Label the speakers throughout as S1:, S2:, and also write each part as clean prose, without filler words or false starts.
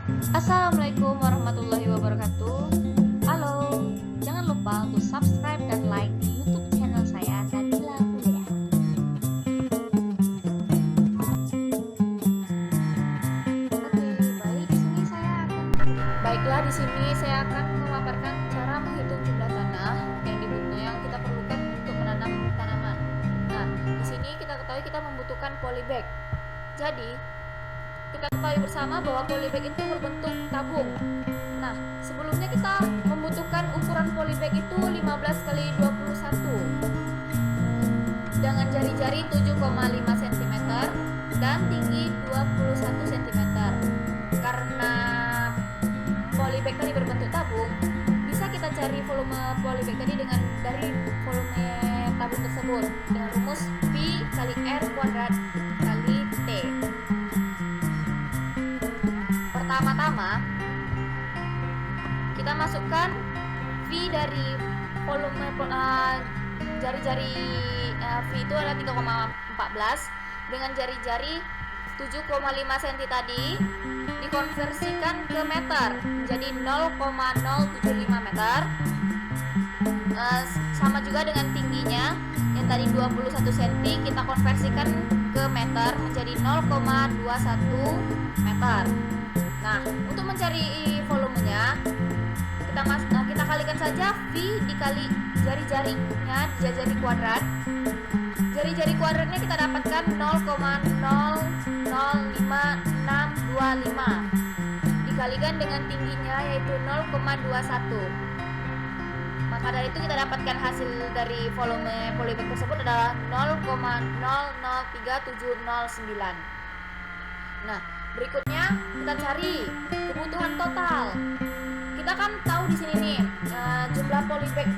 S1: Assalamualaikum warahmatullahi wabarakatuh. Halo, jangan lupa untuk subscribe dan like di YouTube channel saya Nadila Kuliah. Baiklah, di sini saya akan memaparkan cara menghitung jumlah tanah yang kita perlukan untuk menanam tanaman. Nah, di sini kita ketahui kita membutuhkan polybag. Jadi, kita ketahui bersama bahwa polybag itu berbentuk tabung. Nah, sebelumnya kita membutuhkan ukuran polybag itu 15 kali 21 dengan jari-jari 7,5 cm dan tinggi 21 cm. Karena polybag tadi berbentuk tabung, bisa kita cari volume polybag tadi dari volume tabung tersebut dengan rumus V kali R kuadrat kali T. Pertama-tama kita masukkan V dari volume jari-jari V itu adalah 3,14 dengan jari-jari 7,5 cm tadi dikonversikan ke meter menjadi 0,075 meter. Sama juga dengan tingginya yang tadi 21 cm kita konversikan ke meter menjadi 0,21 meter. Nah, untuk mencari volumenya kita kalikan saja V dikali jari-jarinya, jari-jari kuadrat. Jari-jari kuadratnya kita dapatkan 0,005625 dikalikan dengan tingginya yaitu 0,21. Maka dari itu kita dapatkan hasil dari volume polybag tersebut adalah 0,003709. Nah, berikutnya kita cari kebutuhan total. Kita kan tahu di sini nih jumlah polybag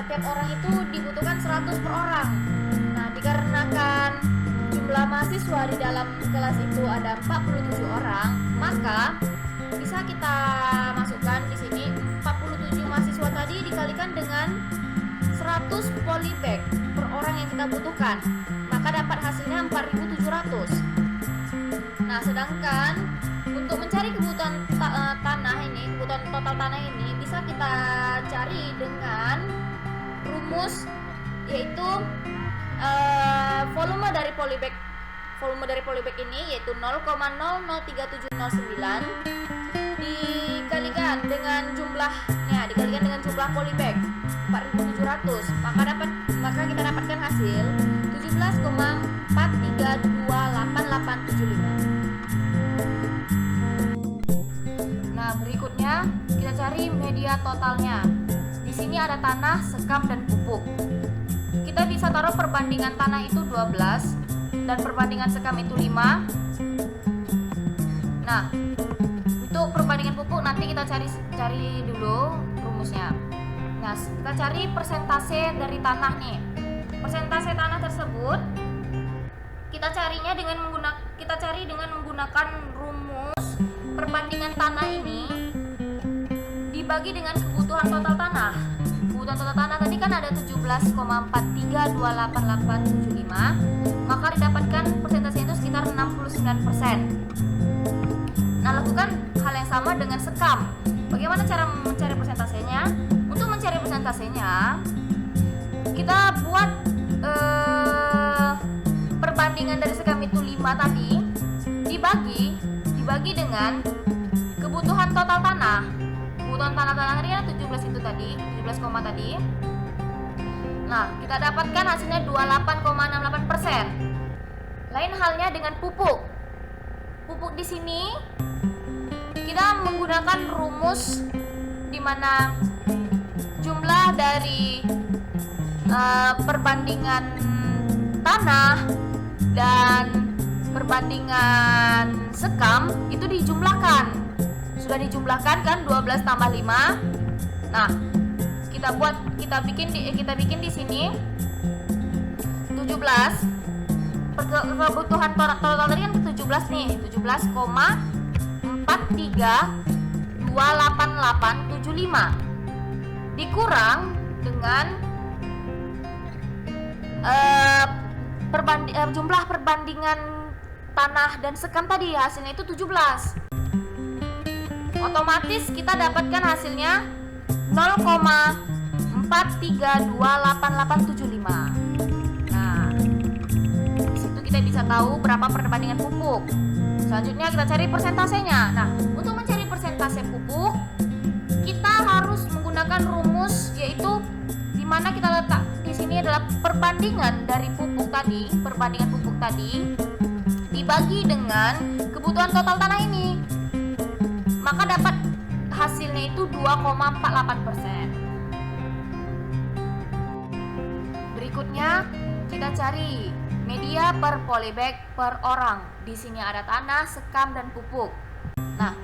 S1: tiap orang itu dibutuhkan 100 per orang. Nah, dikarenakan jumlah mahasiswa di dalam kelas itu ada 47 orang, maka bisa kita masukkan di sini 47 mahasiswa tadi dikalikan dengan 100 polybag per orang yang kita butuhkan. Maka dapat hasilnya 4.700. Nah, sedangkan untuk mencari kebutuhan kebutuhan total tanah ini bisa kita cari dengan rumus yaitu volume dari polybag ini yaitu 0,003709 dikalikan dengan jumlah polybag 4.700, maka kita dapatkan hasil 17,432875. Nah, berikutnya kita cari media totalnya. Di sini ada tanah, sekam, dan pupuk. Kita bisa taruh perbandingan tanah itu 12 dan perbandingan sekam itu 5. Nah, untuk perbandingan pupuk nanti kita cari dulu rumusnya. Nah, kita cari persentase dari tanah nih. Persentase tanah tersebut kita cari dengan menggunakan rumus perbandingan tanah ini dibagi dengan kebutuhan total tanah. Kebutuhan total tanah tadi kan ada 17,432885, maka didapatkan persentasenya itu sekitar 69%. Nah, lakukan hal yang sama dengan sekam. Bagaimana cara mencari persentasenya? Untuk mencari persentasenya, kita buat perbandingan dari sekam itu 5 tadi dibagi dengan kebutuhan total tanah. Kebutuhan tanah tadi ada 17 itu tadi, 17 koma tadi. Nah, kita dapatkan hasilnya 28,68%. Lain halnya dengan pupuk. Pupuk di sini kita menggunakan rumus di mana jumlah dari perbandingan tanah dan perbandingan sekam itu dijumlahkan. Sudah dijumlahkan kan 12 tambah 5. Nah, kita bikin di sini 17. Kebutuhan total tadi kan 17 nih, 17,432885 dikurang dengan jumlah perbandingan tanah dan sekam tadi, hasilnya itu 17. otomatis kita dapatkan hasilnya 0,4328875. Nah, disitu kita bisa tahu berapa perbandingan pupuk. Selanjutnya kita cari persentasenya. Nah, untuk mencari persentase pupuk, kita harus menggunakan rumus, yaitu di mana kita letak di sini adalah perbandingan dari pupuk tadi, dibagi dengan kebutuhan total tanah ini. Maka dapat hasilnya itu 2,48%. Berikutnya kita cari media per polybag per orang. Di sini ada tanah, sekam, dan pupuk. Nah,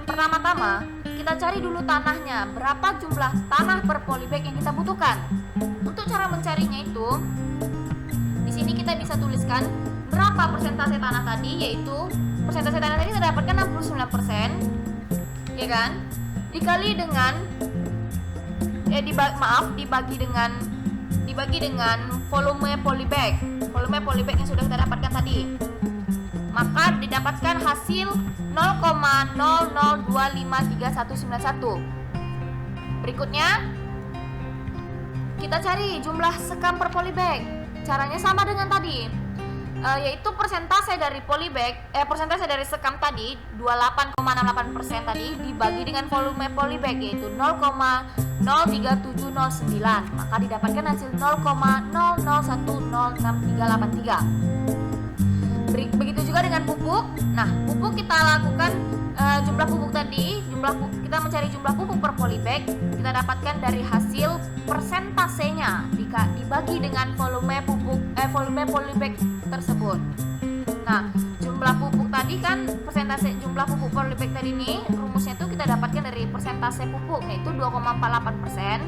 S1: pertama-tama kita cari dulu tanahnya. Berapa jumlah tanah per polybag yang kita butuhkan? Untuk cara mencarinya itu, di sini kita bisa tuliskan berapa persentase tanah tadi, yaitu persentase tanah tadi kita dapatkan 69%, ya kan? Dikali dengan dibagi dengan volume polybag yang sudah kita dapatkan tadi. Maka didapatkan hasil 0,00253191. Berikutnya kita cari jumlah sekam per polybag. Caranya sama dengan tadi, yaitu persentase dari sekam tadi 28,68% tadi dibagi dengan volume polybag, yaitu 0,03709. Maka didapatkan hasil 0,00106383. Begitu juga dengan pupuk. Nah, pupuk kita lakukan jumlah pupuk tadi, kita mencari jumlah pupuk per polybag, kita dapatkan dari hasil persentasenya dibagi dengan volume polybag tersebut. Nah, jumlah pupuk tadi kan, persentase jumlah pupuk polybag tadi ini rumusnya itu kita dapatkan dari persentase pupuk, yaitu 2,48%,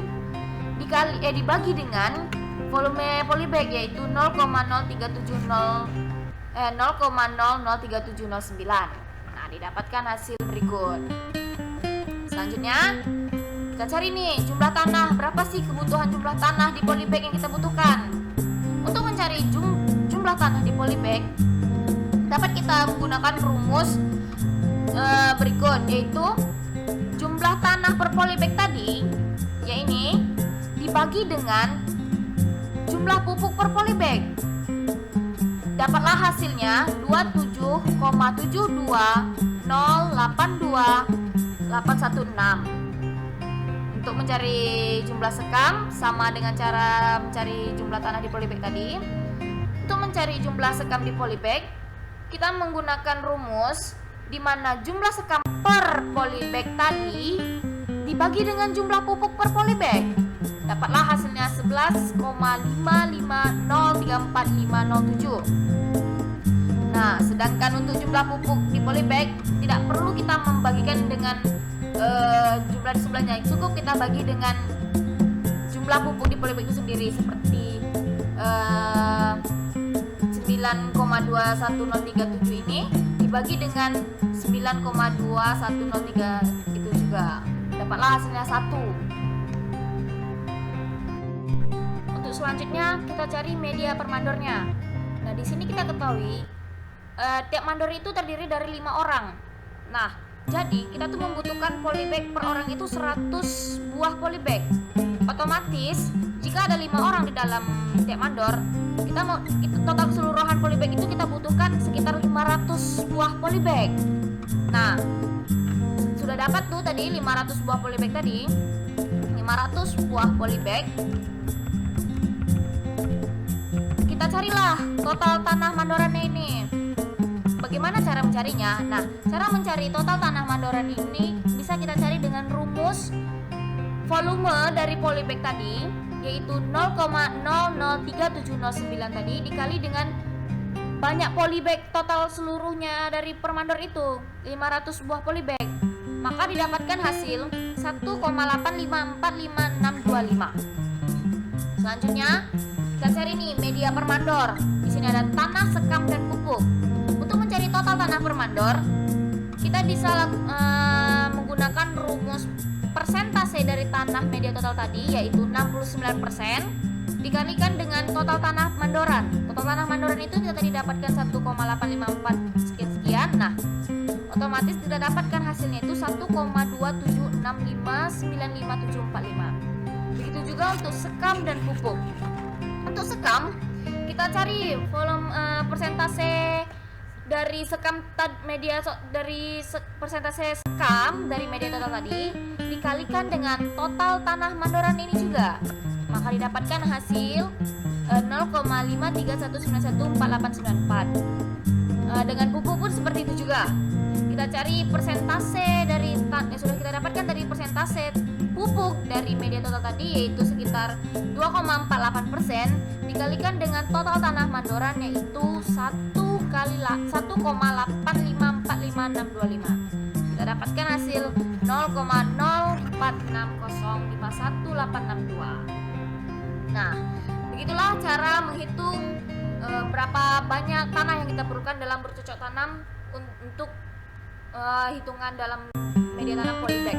S1: dibagi dengan volume polybag, yaitu 0,03709. Nah, didapatkan hasil berikut. Selanjutnya kita cari nih jumlah tanah. Berapa sih kebutuhan jumlah tanah di polybag yang kita butuhkan? Untuk mencari jumlah tanah di polybag, dapat kita menggunakan rumus berikut, yaitu jumlah tanah per polybag tadi, ya ini, dibagi dengan jumlah pupuk per polybag. Dapatlah hasilnya 27,72082,816. Untuk mencari jumlah sekam sama dengan cara mencari jumlah tanah di polybag tadi. Untuk mencari jumlah sekam di polybag, kita menggunakan rumus di mana jumlah sekam per polybag tadi dibagi dengan jumlah pupuk per polybag. Dapatlah hasilnya 11,55034,507. Nah, sedangkan untuk jumlah pupuk di polybag tidak perlu kita membagikan dengan jumlah di sebelahnya. Cukup kita bagi dengan jumlah pupuk di polybag itu sendiri, seperti 9,21037 ini dibagi dengan 9,21003 itu juga. Dapatlah hasilnya 1. Untuk selanjutnya kita cari media per mandornya. Nah, di sini kita ketahui tiap mandor itu terdiri dari 5 orang. Nah, jadi kita tuh membutuhkan polybag per orang itu 100 buah polybag. Otomatis jika ada 5 orang di dalam tiap mandor, total keseluruhan polybag itu kita butuhkan sekitar 500 buah polybag. Nah, sudah dapat tuh tadi 500 buah polybag tadi. 500 buah polybag. Kita carilah total tanah mandorannya ini. Bagaimana cara mencarinya? Nah, cara mencari total tanah mandoran ini bisa kita cari dengan rumus volume dari polybag tadi, yaitu 0,003709 tadi dikali dengan banyak polybag total seluruhnya dari per mandor itu, 500 buah polybag. Maka didapatkan hasil 1,8545625. Selanjutnya kita cari nih media per mandor. Di sini ada tanah, sekam, dan pupuk. Untuk mencari total tanah per mandor, kita bisa menggunakan rumus persentase dari tanah media total tadi, yaitu 69% dikalikan dengan total tanah mandoran. Total tanah mandoran itu kita tadi dapatkan 1,854 sekian. Nah, otomatis kita dapatkan hasilnya itu 1,276595745. Begitu juga untuk sekam dan pupuk. Untuk sekam, kita cari volume persentase dari sekam persentase sekam dari media total tadi dikalikan dengan total tanah mandoran ini juga, maka didapatkan hasil 0,53191489. Dengan pupuk pun seperti itu juga. Kita cari persentase dari yang sudah kita dapatkan dari persentase pupuk dari media total tadi, yaitu sekitar 2,48%, dikalikan dengan total tanah mandoran, yaitu 1,8545625. Kita dapatkan hasil 0,046051862. Nah, begitulah cara menghitung berapa banyak tanah yang kita perlukan dalam bercocok tanam untuk hitungan dalam media tanam polybag.